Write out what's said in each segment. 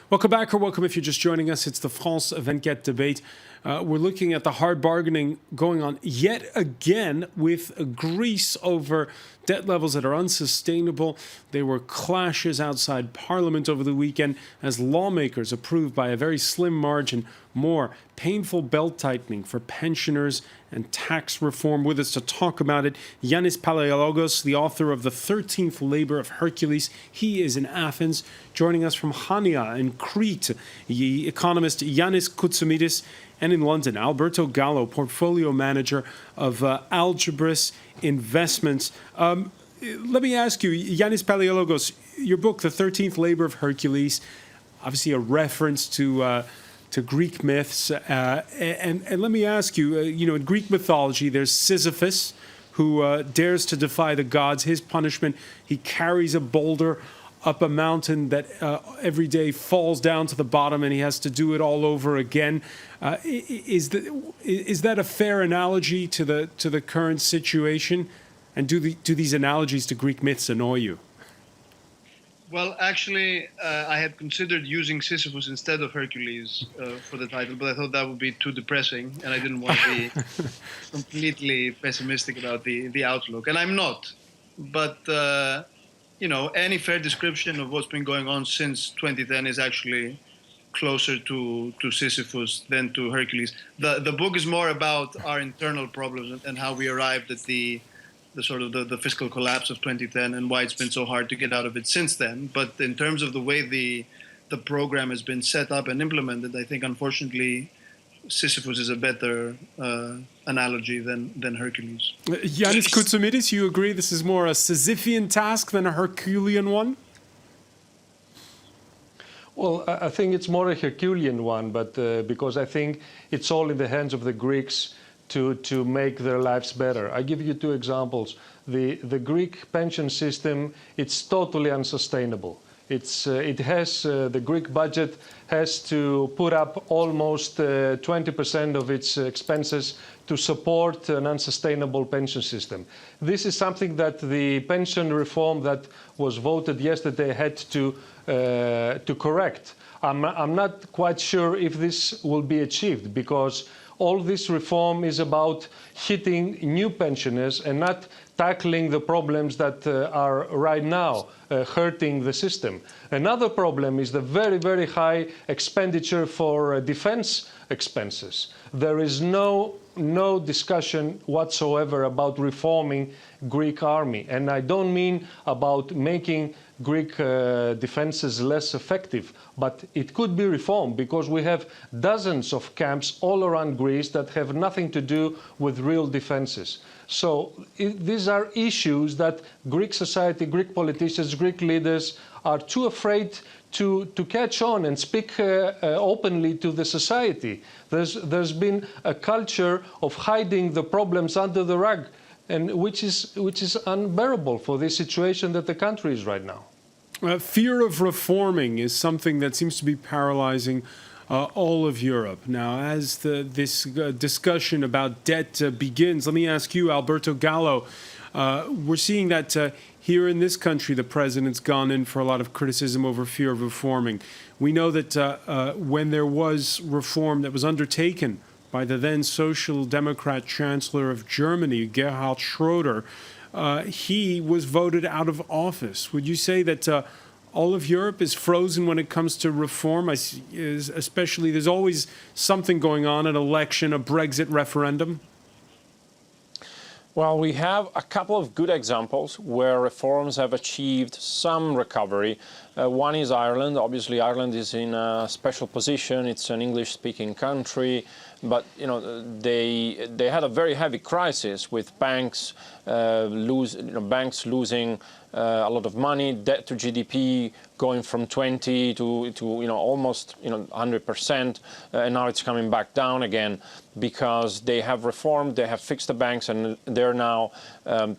Welcome back, or welcome if you're just joining us. It's the France 24 debate. We're looking at the hard bargaining going on yet again with Greece over debt levels that are unsustainable. There were clashes outside Parliament over the weekend as lawmakers approved by a very slim margin more painful belt-tightening for pensioners and tax reform. With us to talk about it, Yanis Palaiologos, the author of The 13th Labor of Hercules. He is in Athens. Joining us from Chania in Crete, the economist Yanis Koutsoumidis, and in London, Alberto Gallo, portfolio manager of Algebris Investments. Let me ask you, Yanis Palaiologos, your book, The 13th Labor of Hercules, obviously a reference to Greek myths. And let me ask you, in Greek mythology, there's Sisyphus, who dares to defy the gods. His punishment, he carries a boulder up a mountain that every day falls down to the bottom, and he has to do it all over again. Is that a fair analogy to the current situation? And do these analogies to Greek myths annoy you? Well, actually, I had considered using Sisyphus instead of Hercules for the title, but I thought that would be too depressing, and I didn't want to be completely pessimistic about the outlook. And I'm not. But, any fair description of what's been going on since 2010 is actually closer to Sisyphus than to Hercules. The book is more about our internal problems and how we arrived at the fiscal collapse of 2010 and why it's been so hard to get out of it since then. But in terms of the way the program has been set up and implemented, I think, unfortunately, Sisyphus is a better analogy than Hercules. Yanis Koutsoumidis, you agree this is more a Sisyphean task than a Herculean one? Well, I think it's more a Herculean one, but because I think it's all in the hands of the Greeks to make their lives better. I give you two examples. The Greek pension system, it's totally unsustainable. The Greek budget has to put up almost 20% of its expenses to support an unsustainable pension system. This is something that the pension reform that was voted yesterday had to correct. I'm not quite sure if this will be achieved, because all this reform is about hitting new pensioners and not tackling the problems that are right now hurting the system. Another problem is the very, very high expenditure for defense expenses. There is no discussion whatsoever about reforming Greek army. And I don't mean about making Greek defenses less effective, but it could be reformed, because we have dozens of camps all around Greece that have nothing to do with real defenses. So these are issues that Greek society, Greek politicians, Greek leaders are too afraid to catch on and speak openly to the society. There's been a culture of hiding the problems under the rug, and which is unbearable for the situation that the country is right now. Fear of reforming is something that seems to be paralyzing all of Europe. Now, as this discussion about debt begins, let me ask you, Alberto Gallo, we're seeing that here in this country, the president's gone in for a lot of criticism over fear of reforming. We know that when there was reform that was undertaken by the then Social Democrat Chancellor of Germany, Gerhard Schröder, he was voted out of office. Would you say that all of Europe is frozen when it comes to reform? Especially, there's always something going on, an election, a Brexit referendum. Well, we have a couple of good examples where reforms have achieved some recovery. One is Ireland. Obviously, Ireland is in a special position. It's an English-speaking country, but they had a very heavy crisis with banks losing a lot of money, debt to GDP going from 20 to almost 100%, and now it's coming back down again because they have reformed, they have fixed the banks, and they're now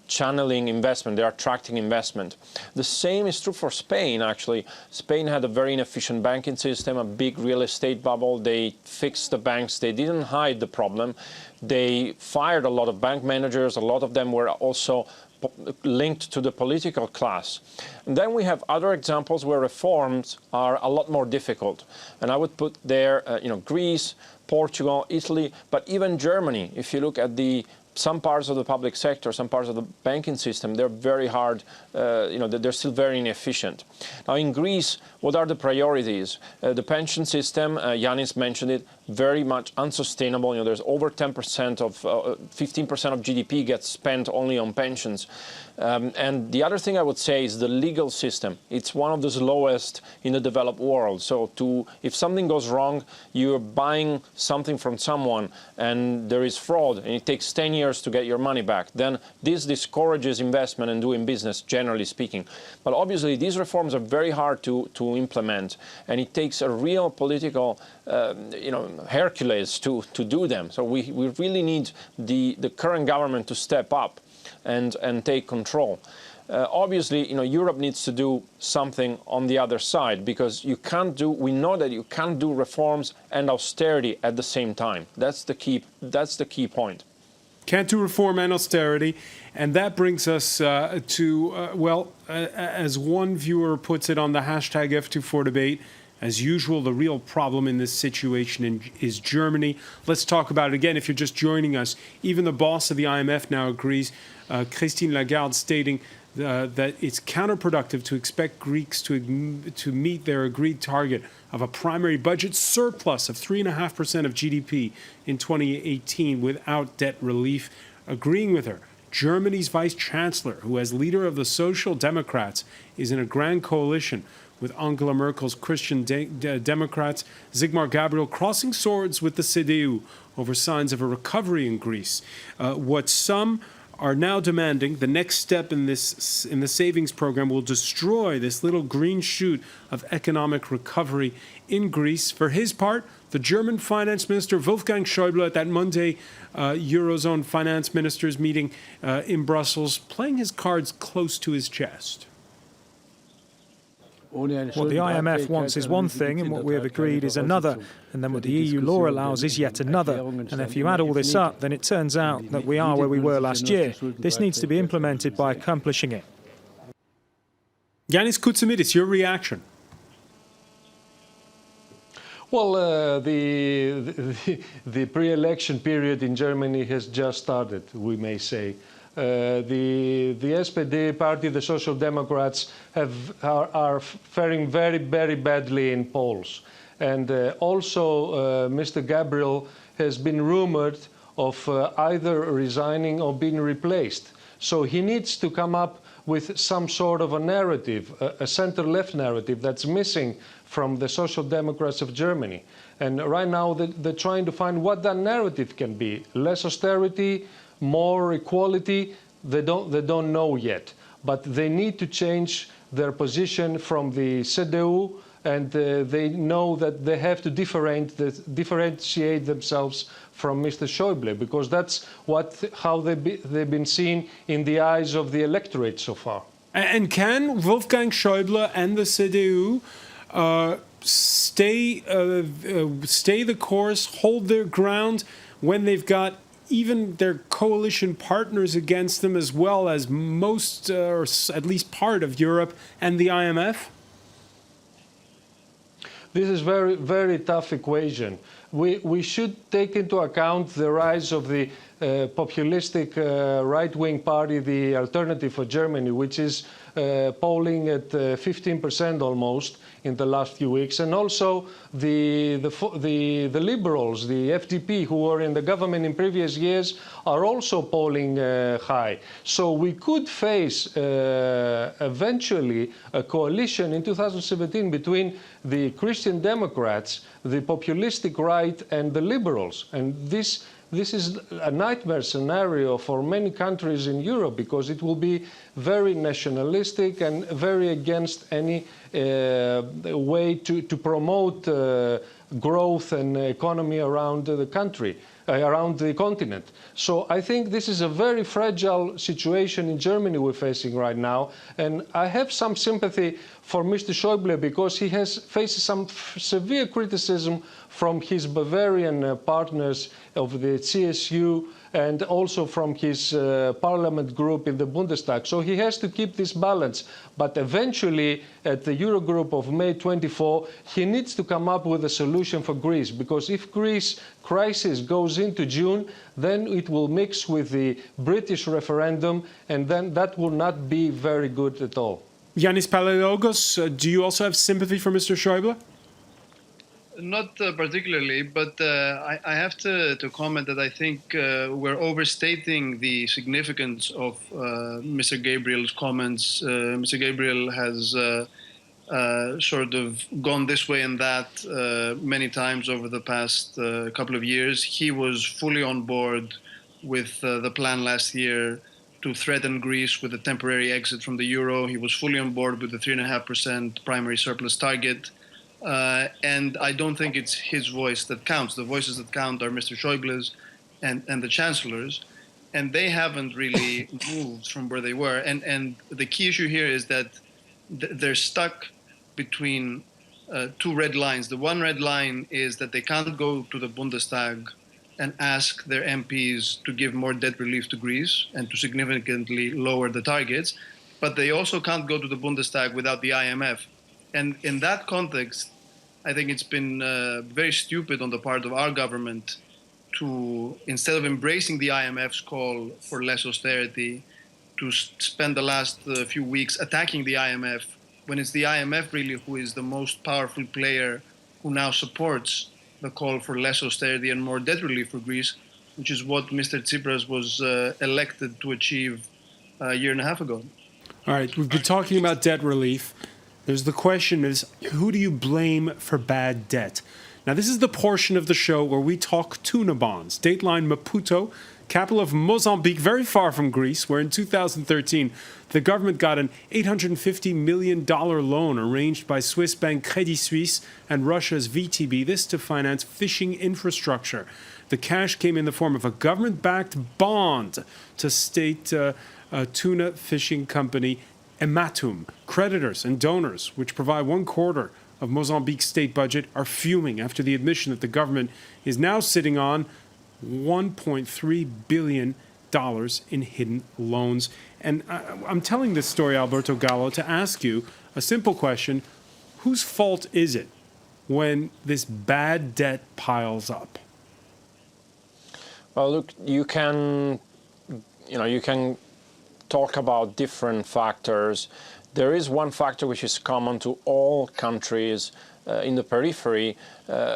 channeling investment, they're attracting investment. The same is true for Spain, actually. Spain had a very inefficient banking system, a big real estate bubble. They fixed the banks, they didn't hide the problem. They fired a lot of bank managers, a lot of them were also linked to the political class. And then we have other examples where reforms are a lot more difficult. And I would put there, Greece, Portugal, Italy, but even Germany. If you look at some parts of the public sector, some parts of the banking system, they're very hard, they're still very inefficient. Now in Greece, what are the priorities? The pension system, Yanis mentioned it, very much unsustainable. There's over 10% of, 15% of GDP gets spent only on pensions. And the other thing I would say is the legal system. It's one of the slowest in the developed world. So if something goes wrong, you're buying something from someone and there is fraud and it takes 10 years to get your money back, then this discourages investment and doing business, generally speaking. But obviously these reforms are very hard to implement, and it takes a real political Hercules to do them. So we really need the current government to step up and take control. Obviously, Europe needs to do something on the other side, because we know that you can't do reforms and austerity at the same time. That's the key point. Can't do reform and austerity. And that brings us to, as one viewer puts it on the hashtag F24debate, as usual, the real problem in this situation is Germany. Let's talk about it again. If you're just joining us, even the boss of the IMF now agrees, Christine Lagarde, stating that it's counterproductive to expect Greeks to meet their agreed target of a primary budget surplus of 3.5% of GDP in 2018 without debt relief. Agreeing with her, Germany's vice chancellor, who as leader of the Social Democrats is in a grand coalition with Angela Merkel's Christian Democrats, Sigmar Gabriel, crossing swords with the CDU over signs of a recovery in Greece. What some are now demanding, the next step in the savings program, will destroy this little green shoot of economic recovery in Greece. For his part, the German finance minister Wolfgang Schäuble at that Monday Eurozone finance ministers meeting in Brussels, playing his cards close to his chest. What the IMF wants is one thing, and what we have agreed is another, and then what the EU law allows is yet another. And if you add all this up, then it turns out that we are where we were last year. This needs to be implemented by accomplishing it. Yanis Koutsimidis, your reaction? Well, the pre-election period in Germany has just started, we may say. The SPD party, the Social Democrats, are faring very, very badly in polls. And also, Mr. Gabriel has been rumored of either resigning or being replaced. So he needs to come up with some sort of a narrative, a center-left narrative that's missing from the Social Democrats of Germany. And right now, they're trying to find what that narrative can be. Less austerity, more equality, they don't know yet. But they need to change their position from the CDU, and they know that they have to differentiate themselves from Mr. Schäuble, because that's how they've been seen in the eyes of the electorate so far. And can Wolfgang Schäuble and the CDU stay the course, hold their ground when they've got even their coalition partners against them, as well as most, or at least part of Europe and the IMF? This is very, very tough equation. We should take into account the rise of the populistic right-wing party, the Alternative for Germany, which is polling at 15% almost in the last few weeks, and also the liberals, the FDP, who were in the government in previous years, are also polling high. So we could face eventually a coalition in 2017 between the Christian Democrats, the populistic right, and the liberals. And this is a nightmare scenario for many countries in Europe, because it will be very nationalistic and very against any way to promote growth and economy around the country, around the continent. So I think this is a very fragile situation in Germany we're facing right now. And I have some sympathy for Mr. Schäuble, because he has faced some severe criticism from his Bavarian partners of the CSU and also from his parliament group in the Bundestag. So he has to keep this balance. But eventually, at the Eurogroup of May 24, he needs to come up with a solution for Greece, because if Greece crisis goes into June, then it will mix with the British referendum, and then that will not be very good at all. Yanis Palaiologos, do you also have sympathy for Mr. Schäuble? Not particularly, but I have to comment that I think we're overstating the significance of Mr. Gabriel's comments. Mr. Gabriel has sort of gone this way and that many times over the past couple of years. He was fully on board with the plan last year to threaten Greece with a temporary exit from the euro. He was fully on board with the 3.5% primary surplus target. And I don't think it's his voice that counts. The voices that count are Mr. Schäuble's and the Chancellor's, and they haven't really moved from where they were. And the key issue here is that they're stuck between two red lines. The one red line is that they can't go to the Bundestag and ask their MPs to give more debt relief to Greece and to significantly lower the targets, but they also can't go to the Bundestag without the IMF. And in that context, I think it's been very stupid on the part of our government to, instead of embracing the IMF's call for less austerity, to spend the last few weeks attacking the IMF, when it's the IMF really who is the most powerful player who now supports the call for less austerity and more debt relief for Greece, which is what Mr. Tsipras was elected to achieve a year and a half ago. All right, we've been talking about debt relief. There's the question is, who do you blame for bad debt? Now, this is the portion of the show where we talk tuna bonds. Dateline Maputo, capital of Mozambique, very far from Greece, where in 2013, the government got an $850 million loan arranged by Swiss bank Credit Suisse and Russia's VTB, this to finance fishing infrastructure. The cash came in the form of a government-backed bond to state tuna fishing company Ematum. Creditors and donors, which provide 1/4 of Mozambique's state budget, are fuming after the admission that the government is now sitting on $1.3 billion in hidden loans. And I'm telling this story, Alberto Gallo, to ask you a simple question. Whose fault is it when this bad debt piles up? Well, look, you can talk about different factors. There is one factor which is common to all countries in the periphery,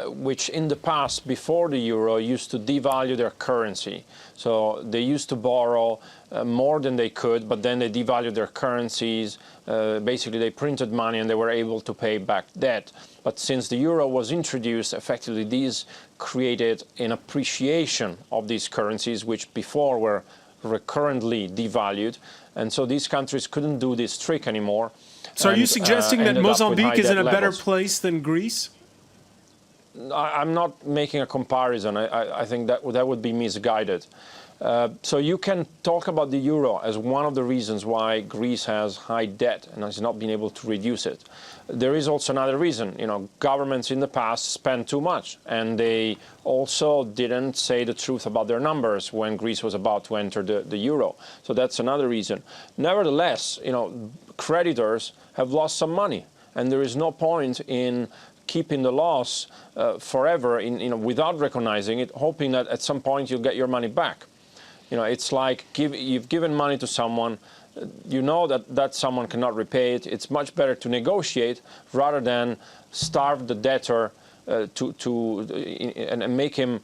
which in the past, before the euro, used to devalue their currency. So they used to borrow more than they could, but then they devalued their currencies. Basically, they printed money and they were able to pay back debt. But since the euro was introduced, effectively, these created an appreciation of these currencies, which before were recurrently devalued, and so these countries couldn't do this trick anymore. So are you suggesting that Mozambique is in a better place than Greece? I'm not making a comparison. I think that would be misguided. So you can talk about the euro as one of the reasons why Greece has high debt and has not been able to reduce it. There is also another reason. Governments in the past spent too much, and they also didn't say the truth about their numbers when Greece was about to enter the euro. So that's another reason. Nevertheless, creditors have lost some money, and there is no point in keeping the loss forever, without recognizing it, hoping that at some point you'll get your money back. It's like you've given money to someone, you know that someone cannot repay it. It's much better to negotiate rather than starve the debtor and make him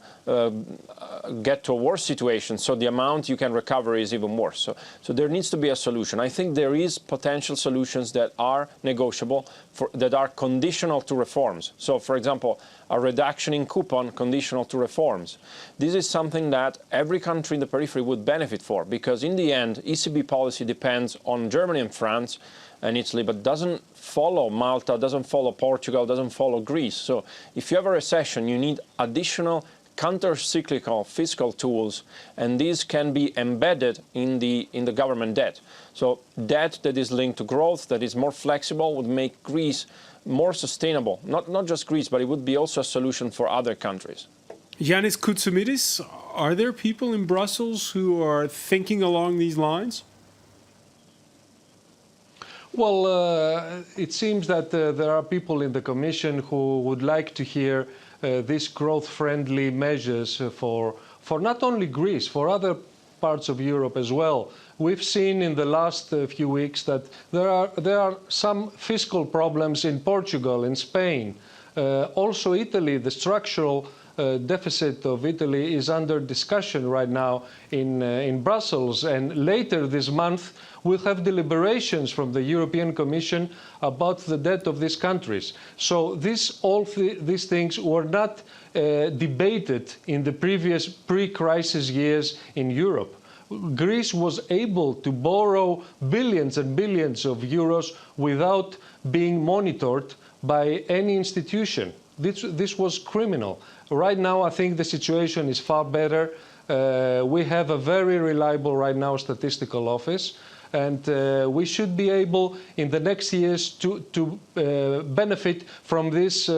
get to a worse situation, so the amount you can recover is even worse. So there needs to be a solution. I think there is potential solutions that are negotiable, that are conditional to reforms. So, for example, a reduction in coupon conditional to reforms. This is something that every country in the periphery would benefit for, because in the end, ECB policy depends on Germany and France and Italy, but doesn't follow Malta, doesn't follow Portugal, doesn't follow Greece. So if you have a recession, you need additional counter-cyclical fiscal tools, and these can be embedded in the government debt. So debt that is linked to growth, that is more flexible, would make Greece more sustainable. Not just Greece, but it would be also a solution for other countries. Yanis Koutsoumidis, Are there people in Brussels who are thinking along these lines? Well, it seems that there are people in the Commission who would like to hear these growth-friendly measures for not only Greece, for other parts of Europe as well. We've seen in the last few weeks that there are some fiscal problems in Portugal, in Spain. Also Italy, the structural deficit of Italy is under discussion right now in Brussels, and later this month we'll have deliberations from the European Commission about the debt of these countries. So these things were not debated in the previous pre-crisis years in Europe. Greece was able to borrow billions and billions of euros without being monitored by any institution. This was criminal. Right now, I think the situation is far better. We have a very reliable right now statistical office, and we should be able in the next years to benefit from this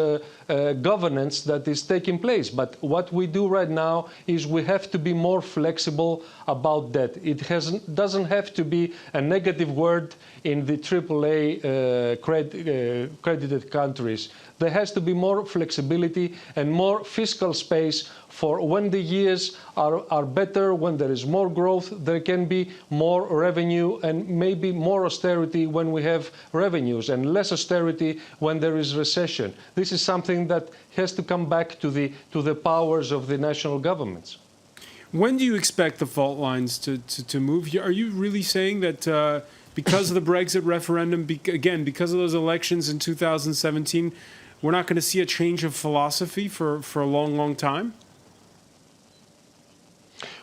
governance that is taking place. But what we do right now is we have to be more flexible about that. It doesn't have to be a negative word in the AAA credited countries. There has to be more flexibility and more fiscal space for when the years are better, when there is more growth, there can be more revenue and maybe more austerity when we have revenues and less austerity when there is recession. This is something that has to come back to the powers of the national governments. When do you expect the fault lines to move? Are you really saying that because of the Brexit referendum, again, because of those elections in 2017, we're not going to see a change of philosophy for a long, long time?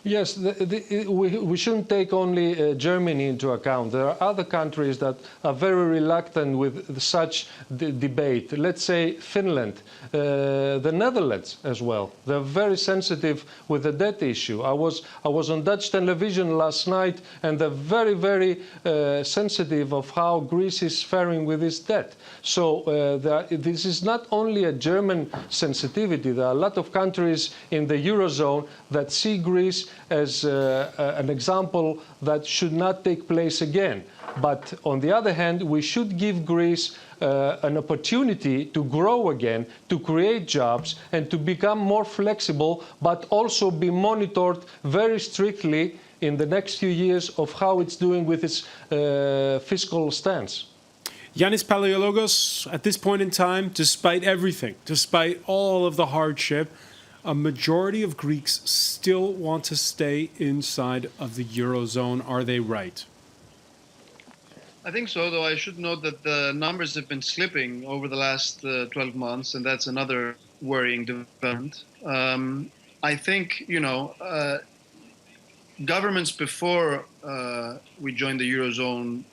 Yes, we shouldn't take only Germany into account. There are other countries that are very reluctant with such debate. Let's say Finland, the Netherlands as well. They're very sensitive with the debt issue. I was on Dutch television last night, and they're very, very sensitive of how Greece is faring with its debt. So this is not only a German sensitivity. There are a lot of countries in the Eurozone that see Greece as an example that should not take place again. But on the other hand, we should give Greece an opportunity to grow again, to create jobs, and to become more flexible, but also be monitored very strictly in the next few years of how it's doing with its fiscal stance. Yanis Palaiologos, at this point in time, despite everything, despite all of the hardship, a majority of Greeks still want to stay inside of the Eurozone. Are they right? I think so, though I should note that the numbers have been slipping over the last 12 months, and that's another worrying development. I think, governments before we joined the Eurozone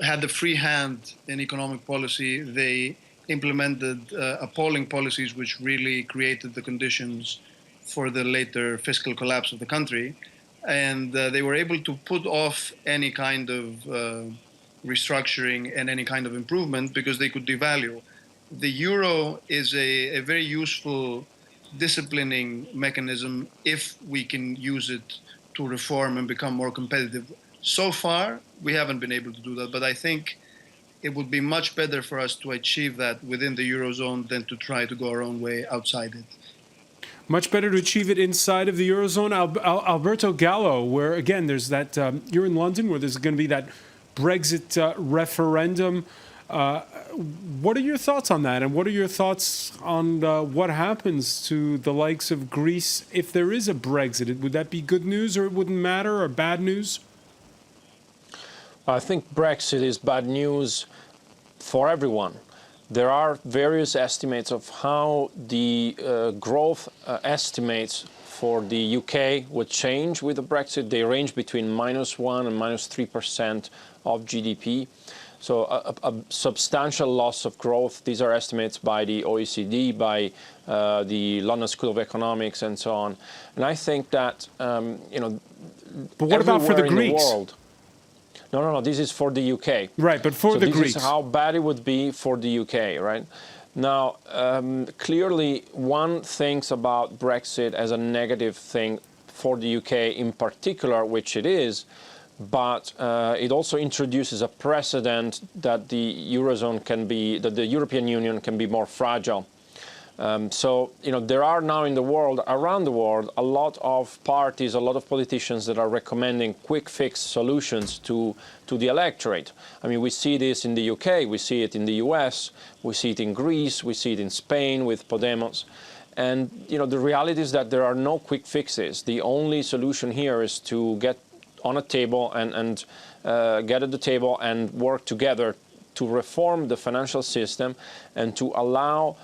had the free hand in economic policy. They implemented appalling policies which really created the conditions for the later fiscal collapse of the country. And they were able to put off any kind of restructuring and any kind of improvement because they could devalue. The euro is a very useful disciplining mechanism if we can use it to reform and become more competitive. So far, we haven't been able to do that, but I think it would be much better for us to achieve that within the Eurozone than to try to go our own way outside it. Much better to achieve it inside of the Eurozone. Alberto Gallo, where, again, there's that, you're in London, where there's going to be that Brexit referendum. What are your thoughts on that? And what are your thoughts on what happens to the likes of Greece if there is a Brexit? Would that be good news, or it wouldn't matter, or bad news? I think Brexit is bad news for everyone. There are various estimates of how the growth estimates for the UK would change with the Brexit. They range between -1% and -3% of GDP. So a substantial loss of growth. These are estimates by the OECD, by the London School of Economics, and so on. And I think that, but what about for the Greeks? No, this is for the UK. Right, but for the Greeks. This is how bad it would be for the UK, right? Now, clearly, one thinks about Brexit as a negative thing for the UK in particular, which it is, but it also introduces a precedent that the Eurozone can be, that the European Union can be more fragile. So, there are now in the world, around the world, a lot of parties, a lot of politicians that are recommending quick fix solutions to the electorate. I mean, we see this in the UK, we see it in the US, we see it in Greece, we see it in Spain with Podemos. And, the reality is that there are no quick fixes. The only solution here is to get on a table and get at the table and work together to reform the financial system and to allow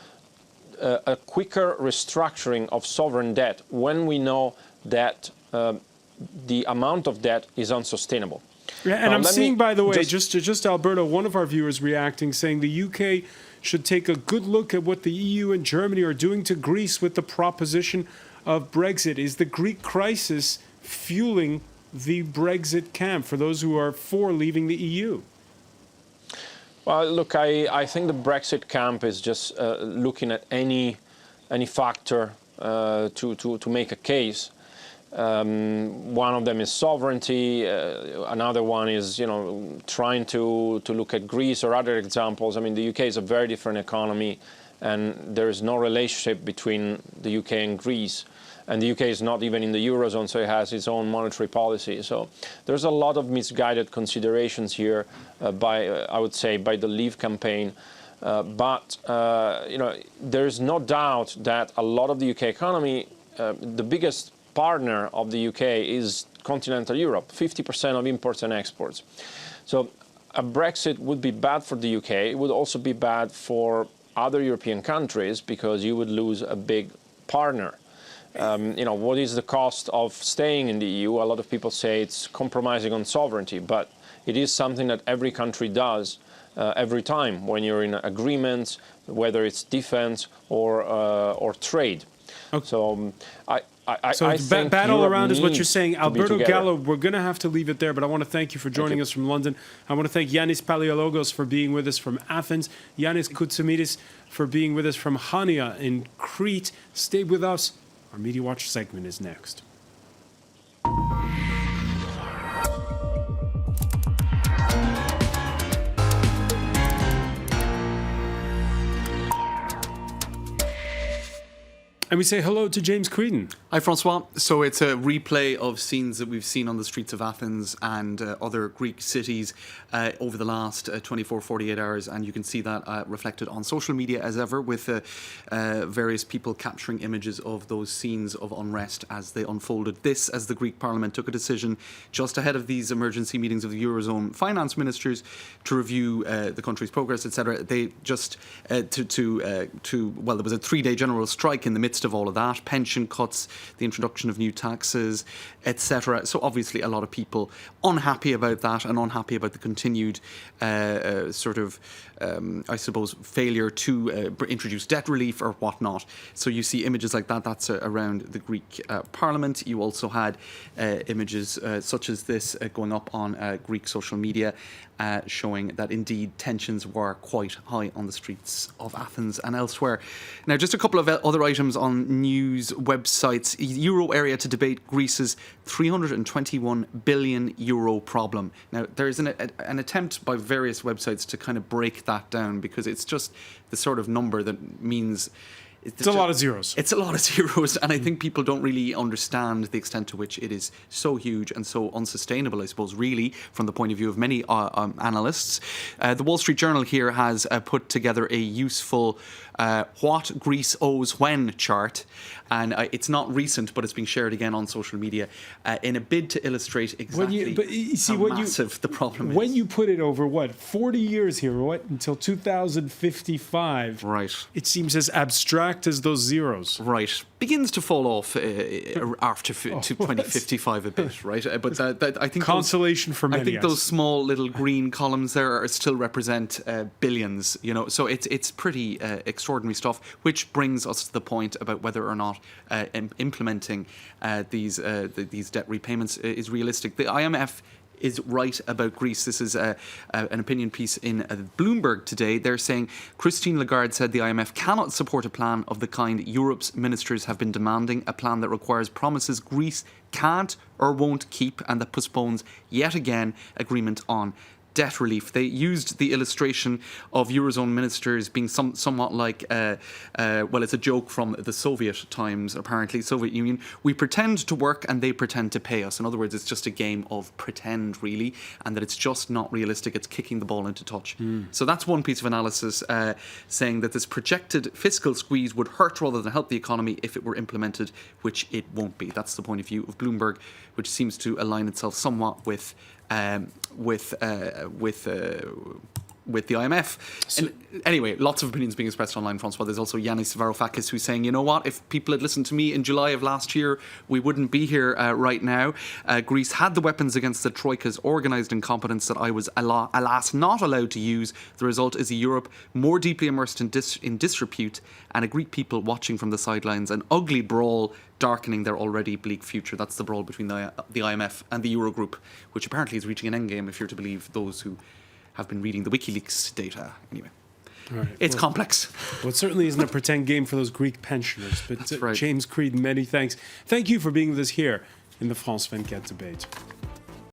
a quicker restructuring of sovereign debt when we know that the amount of debt is unsustainable. Yeah, and I'm seeing, by the way, just Alberto, one of our viewers reacting, saying the UK should take a good look at what the EU and Germany are doing to Greece with the proposition of Brexit. Is the Greek crisis fueling the Brexit camp for those who are for leaving the EU? Well, look, I think the Brexit camp is just looking at any factor to make a case. One of them is sovereignty. Another one is, trying to look at Greece or other examples. I mean, the UK is a very different economy, and there is no relationship between the UK and Greece. And the UK is not even in the Eurozone, so it has its own monetary policy. So there's a lot of misguided considerations here I would say, by the Leave campaign. But there's no doubt that a lot of the UK economy, the biggest partner of the UK is continental Europe, 50% of imports and exports. So a Brexit would be bad for the UK. It would also be bad for other European countries because you would lose a big partner. What is the cost of staying in the EU? A lot of people say it's compromising on sovereignty, but it is something that every country does every time when you're in agreements, whether it's defense or trade. Okay. So So I think battle Europe around is what you're saying. Alberto together. Gallo, we're going to have to leave it there, but I want to thank you for joining us from London. I want to thank Yanis Paliologos for being with us from Athens, Yanis Koutsoumidis for being with us from Hania in Crete. Stay with us. Our Media Watch segment is next. And we say hello to James Creedon. Hi, François. So it's a replay of scenes that we've seen on the streets of Athens and other Greek cities over the last 24, 48 hours. And you can see that reflected on social media as ever, with various people capturing images of those scenes of unrest as they unfolded. This, as the Greek Parliament took a decision just ahead of these emergency meetings of the Eurozone finance ministers to review the country's progress, etc. They just, well, there was a 3-day general strike in the midst of all of that, pension cuts, the introduction of new taxes, etc. So obviously a lot of people unhappy about that and unhappy about the continued I suppose, failure to introduce debt relief or whatnot. So you see images like that. That's around the Greek Parliament. You also had images such as this going up on Greek social media, showing that indeed tensions were quite high on the streets of Athens and elsewhere. Now, just a couple of other items on news websites. Euro area to debate Greece's €321 billion problem. Now, there is an attempt by various websites to kind of break that down, because it's just the sort of number that means... It's a lot of zeros. It's a lot of zeros, and I think people don't really understand the extent to which it is so huge and so unsustainable, I suppose, really, from the point of view of many analysts. The Wall Street Journal here has put together a useful what Greece owes when chart, and it's not recent, but it's being shared again on social media in a bid to illustrate exactly how massive the problem is. When you put it over, 40 years here, until 2055, right? It seems as abstract as those zeros. Right. Begins to fall off after 2055 a bit, right? But I think consolation for many. I think those small little green columns there still represent billions, so it's pretty extraordinary stuff, which brings us to the point about whether or not implementing these debt repayments is realistic. The IMF is right about Greece. This is an opinion piece in Bloomberg today. They're saying Christine Lagarde said the IMF cannot support a plan of the kind Europe's ministers have been demanding, a plan that requires promises Greece can't or won't keep and that postpones yet again agreement on debt relief. They used the illustration of Eurozone ministers being somewhat like, well, it's a joke from the Soviet times, apparently, Soviet Union. We pretend to work and they pretend to pay us. In other words, it's just a game of pretend, really, and that it's just not realistic. It's kicking the ball into touch. So that's one piece of analysis saying that this projected fiscal squeeze would hurt rather than help the economy if it were implemented, which it won't be. That's the point of view of Bloomberg, which seems to align itself somewhat with the IMF. And anyway, lots of opinions being expressed online, François. There's also Yanis Varoufakis who's saying, you know what, if people had listened to me in July of last year, we wouldn't be here right now. Greece had the weapons against the Troika's organised incompetence that I was, alas, not allowed to use. The result is a Europe more deeply immersed in disrepute and a Greek people watching from the sidelines, an ugly brawl darkening their already bleak future. That's the brawl between the IMF and the Eurogroup, which apparently is reaching an endgame if you're to believe those who have been reading the WikiLeaks data. Anyway, it's complex. Well, it certainly isn't a pretend game for those Greek pensioners. But That's right. James Creed, many thanks. Thank you for being with us here in the France 24 debate.